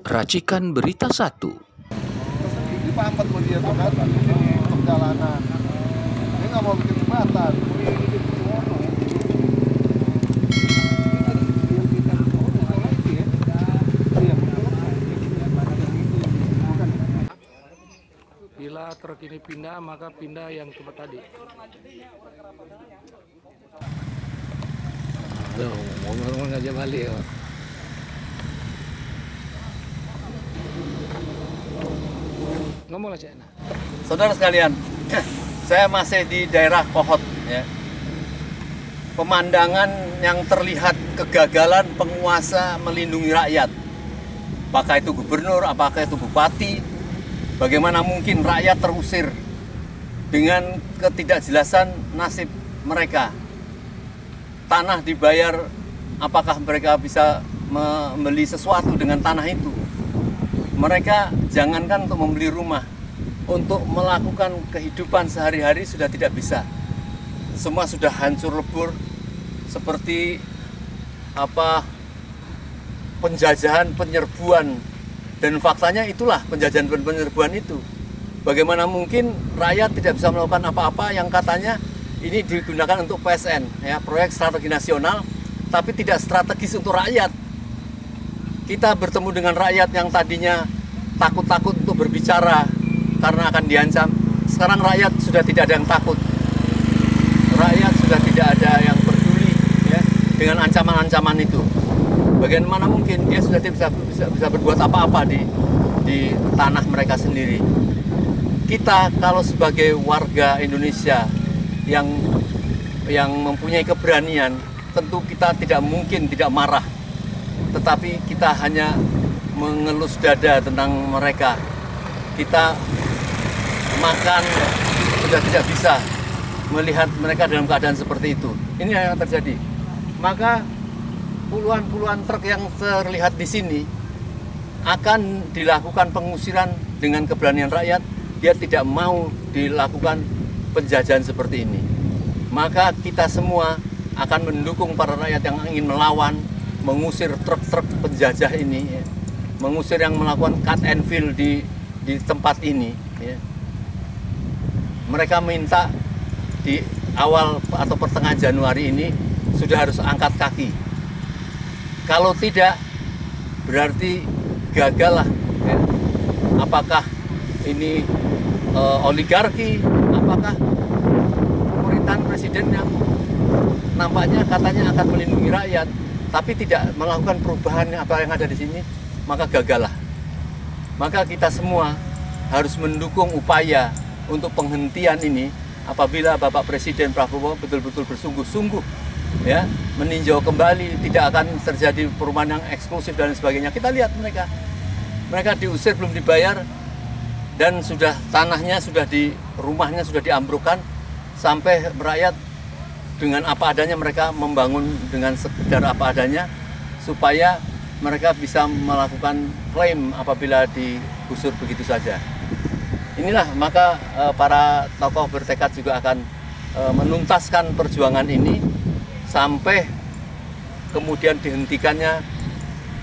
Racikan Berita 1. Ini pampet buat dia tuh kan, untuk jalanan. Dia nggak mau bikin jembatan. Bila truk ini pindah, maka pindah yang tempat tadi. Tuh, ngomong aja balik. Ngomong aja. Saudara sekalian, saya masih di daerah Kohot ya. Pemandangan yang terlihat kegagalan penguasa melindungi rakyat. Apakah itu gubernur, apakah itu bupati, bagaimana mungkin rakyat terusir dengan ketidakjelasan nasib mereka. Tanah dibayar, apakah mereka bisa membeli sesuatu dengan tanah itu? Mereka jangankan untuk membeli rumah, untuk melakukan kehidupan sehari-hari sudah tidak bisa. Semua sudah hancur lebur seperti penjajahan, penyerbuan, dan faktanya itulah penjajahan dan penyerbuan itu. Bagaimana mungkin rakyat tidak bisa melakukan apa-apa yang katanya ini digunakan untuk PSN, ya, proyek strategi nasional, tapi tidak strategis untuk rakyat. Kita bertemu dengan rakyat yang tadinya takut-takut untuk berbicara karena akan diancam. Sekarang rakyat sudah tidak ada yang takut. Rakyat sudah tidak ada yang peduli ya, dengan ancaman-ancaman itu. Bagaimana mungkin dia sudah tidak bisa berbuat apa-apa di tanah mereka sendiri. Kita kalau sebagai warga Indonesia yang mempunyai keberanian, tentu kita tidak mungkin tidak marah. Tetapi kita hanya mengelus dada tentang mereka. Kita makan sudah tidak bisa melihat mereka dalam keadaan seperti itu. Ini yang terjadi. Maka puluhan truk yang terlihat di sini akan dilakukan pengusiran dengan keberanian rakyat. Dia tidak mau dilakukan penjajahan seperti ini. Maka kita semua akan mendukung para rakyat yang ingin melawan, mengusir truk-truk penjajah ini, ya. Mengusir yang melakukan cut and fill di tempat ini. Ya. Mereka minta di awal atau pertengahan Januari ini sudah harus angkat kaki. Kalau tidak, berarti gagal lah. Ya. Apakah ini oligarki, apakah pemerintahan presiden yang nampaknya katanya akan melindungi rakyat, tapi tidak melakukan perubahan apa yang ada di sini, maka gagal lah. Maka kita semua harus mendukung upaya untuk penghentian ini. Apabila Bapak Presiden Prabowo betul-betul bersungguh-sungguh ya meninjau kembali, tidak akan terjadi perumahan yang eksklusif dan sebagainya. Kita lihat mereka diusir belum dibayar, dan sudah tanahnya rumahnya sudah diambrukkan, sampai rakyat dengan apa adanya mereka membangun dengan sekedar apa adanya supaya mereka bisa melakukan klaim apabila digusur begitu saja. Inilah maka para tokoh bertekad juga akan menuntaskan perjuangan ini sampai kemudian dihentikannya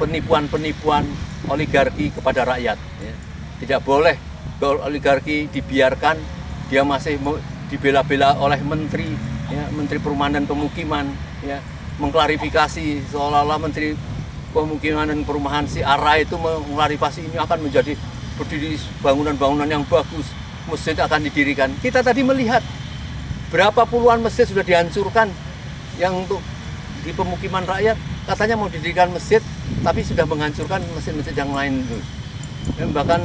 penipuan-penipuan oligarki kepada rakyat. Ya. Tidak boleh oligarki dibiarkan, dia masih dibela-bela oleh menteri, ya, Menteri Perumahan dan Pemukiman, ya, mengklarifikasi seolah-olah Menteri Pemukiman dan Perumahan si Ara itu mengklarifikasi ini akan menjadi berdiri bangunan-bangunan yang bagus, masjid akan didirikan. Kita tadi melihat berapa puluhan masjid sudah dihancurkan yang untuk di pemukiman rakyat, katanya mau didirikan masjid, tapi sudah menghancurkan masjid-masjid yang lain. Dan bahkan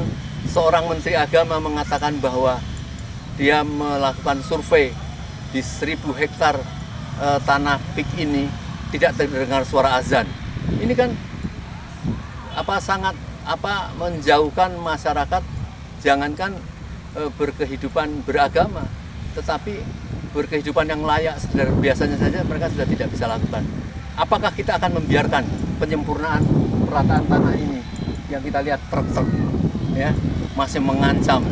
seorang Menteri Agama mengatakan bahwa dia melakukan survei di 1000 hektar tanah PIK ini tidak terdengar suara azan. Ini kan sangat menjauhkan masyarakat, jangankan berkehidupan beragama, tetapi berkehidupan yang layak sekedar biasanya saja mereka sudah tidak bisa lakukan. Apakah kita akan membiarkan penyempurnaan perataan tanah ini yang kita lihat truk-truk ya masih mengancam,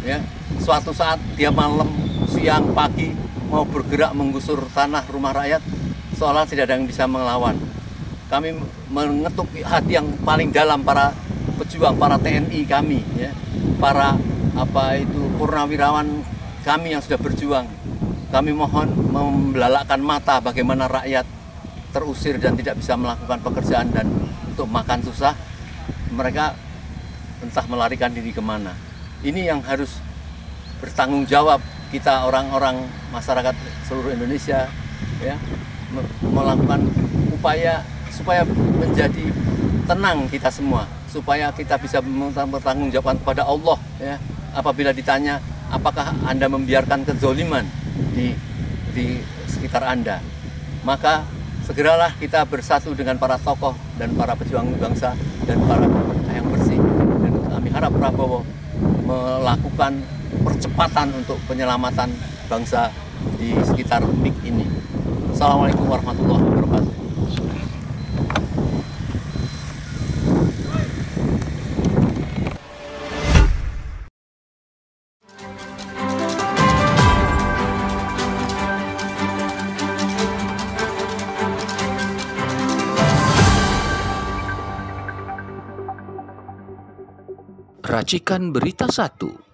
ya, suatu saat dia malam, siang, pagi mau bergerak menggusur tanah rumah rakyat, seolah tidak ada yang bisa melawan. Kami mengetuk hati yang paling dalam para pejuang, para TNI kami, ya, para purnawirawan kami yang sudah berjuang. Kami mohon membelalakkan mata bagaimana rakyat terusir dan tidak bisa melakukan pekerjaan dan untuk makan susah. Mereka entah melarikan diri kemana. Ini yang harus bertanggung jawab kita orang-orang masyarakat seluruh Indonesia, ya, melakukan upaya supaya menjadi tenang kita semua, supaya kita bisa bertanggung jawab kepada Allah, ya. Apabila ditanya apakah Anda membiarkan kezoliman di sekitar Anda, maka segeralah kita bersatu dengan para tokoh dan para pejuang bangsa dan para pemerintah yang bersih. Dan kami harap Prabowo melakukan percepatan untuk penyelamatan bangsa di sekitar MIG ini. Assalamualaikum warahmatullahi wabarakatuh. Racikan Berita 1.